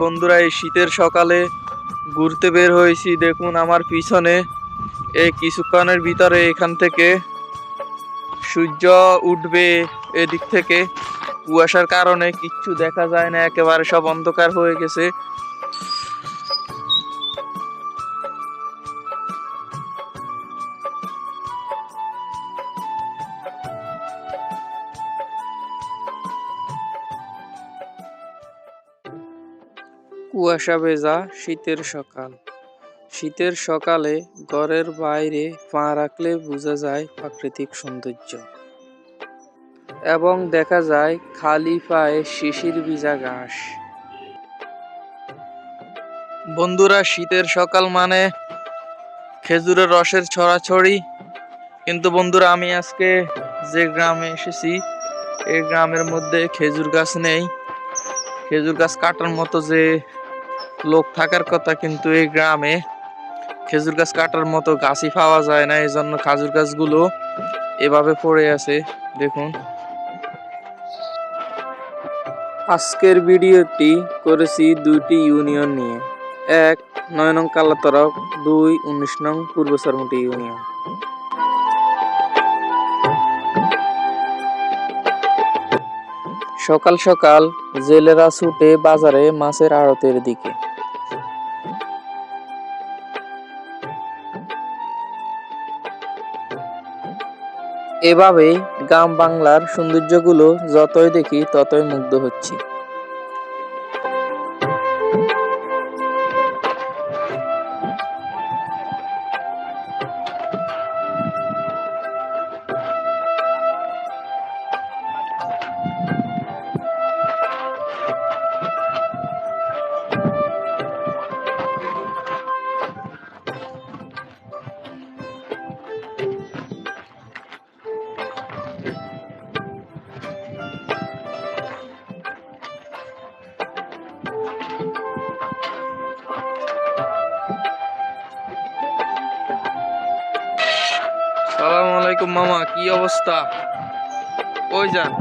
বন্ধুরা, এই শীতের সকালে ঘুরতে বের হয়েছি। দেখুন আমার পিছনে, এই কিছুক্ষণের ভিতরে এখান থেকে সূর্য উঠবে। এদিক থেকে কুয়াশার কারণে কিচ্ছু দেখা যায় না, একেবারে সব অন্ধকার হয়ে গেছে। কুয়াশা ভেজা শীতের সকাল। শীতের সকালে ঘরের বাইরে পা রাখলে বোঝা যায় প্রাকৃতিক সৌন্দর্য এবং দেখা যায় খালি পায়ে শিশির ভিজা ঘাস। বন্ধুরা, শীতের সকাল মানে খেজুরের রসের ছড়াছড়ি। কিন্তু বন্ধুরা, আমি আজকে যে গ্রামে এসেছি, এই গ্রামের মধ্যে খেজুর গাছ নেই। খেজুর গাছ কাটার মতো যে লোক থাকার কথা, কিন্তু এই গ্রামে খেজুর গাছ কাটার মতো গাছই পাওয়া যায় না। এই জন্য খেজুর গাছগুলো এভাবে পড়ে আছে। দেখুন, আজকের ভিডিওটি করেছি দুইটি ইউনিয়ন নিয়ে। 1 9 নং কালাতরফ, 2 19 নং পূর্ব সরমুটি ইউনিয়ন। সকাল সকাল জেলেরা ছুটে বাজারে মাছের আড়তের দিকে। এভাবেই গ্রাম বাংলার সৌন্দর্যগুলো যতই দেখি ততই মুগ্ধ হচ্ছি। সালাম আলাইকুম মামা, কি অবস্থা? ওই যান।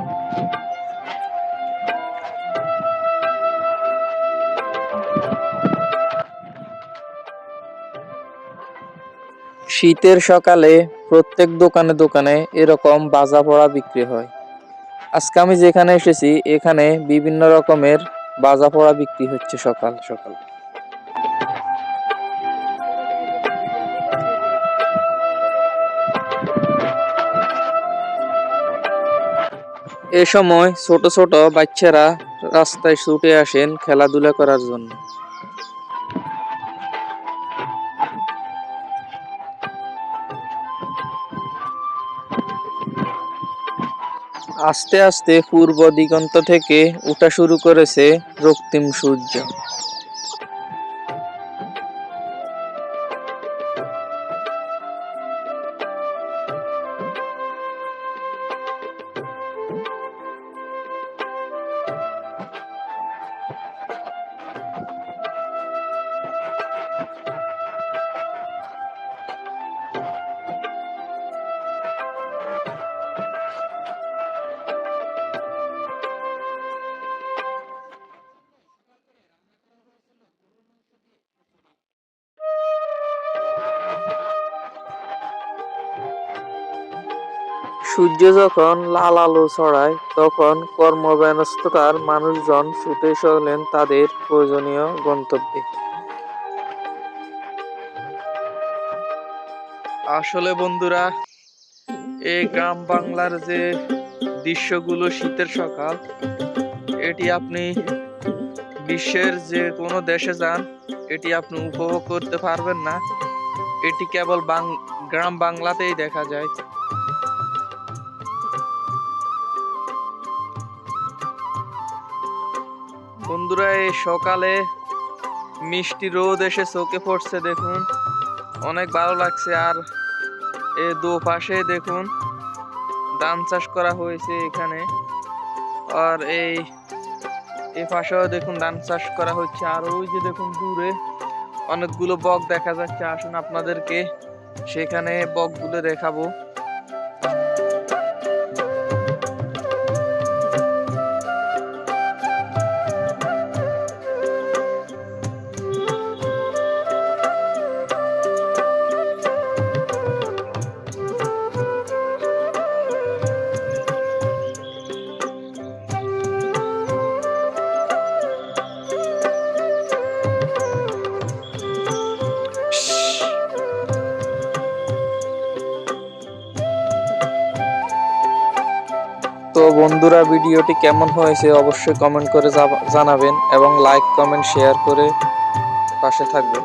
শীতের সকালে প্রত্যেক দোকানে দোকানে এরকম ভাজা পোড়া বিক্রি হয়। আজকে আমি যেখানে এসেছি, এখানে বিভিন্ন রকমের ভাজা পোড়া বিক্রি হচ্ছে সকাল সকাল। এ সময় ছোট ছোট বাচ্চারা রাস্তায় ছুটে আসেন খেলাধুলা করার জন্য। আস্তে আস্তে পূর্ব দিগন্ত থেকে উঠা শুরু করেছে রক্তিম সূর্য। সূর্য যখন লাল আলো ছড়ায়, তখন কর্মব্যস্ততার মানুষজন ছুটে চলেন তাদের প্রয়োজনীয় গন্তব্যে। আসলে বন্ধুরা, এই গ্রাম বাংলার যে দৃশ্যগুলো শীতের সকাল, এটি আপনি বিশ্বের যে কোনো দেশে যান, এটি আপনি উপভোগ করতে পারবেন না। এটি কেবল গ্রাম বাংলাতেই দেখা যায়। বন্ধুরা, এই সকালে মিষ্টি রোদ এসে চোখে পড়ছে, দেখুন অনেক ভালো লাগছে। আর এই দুপাশে দেখুন ধান চাষ করা হয়েছে এখানে, আর এই পাশেও দেখুন ধান চাষ করা হচ্ছে। আর ওই যে দেখুন দূরে অনেকগুলো বক দেখা যাচ্ছে। আসুন আপনাদেরকে সেখানে বকগুলো দেখাবো। বন্ধুরা, ভিডিওটি কেমন হয়েছে অবশ্যই কমেন্ট করে জানাবেন এবং লাইক কমেন্ট শেয়ার করে পাশে থাকবেন।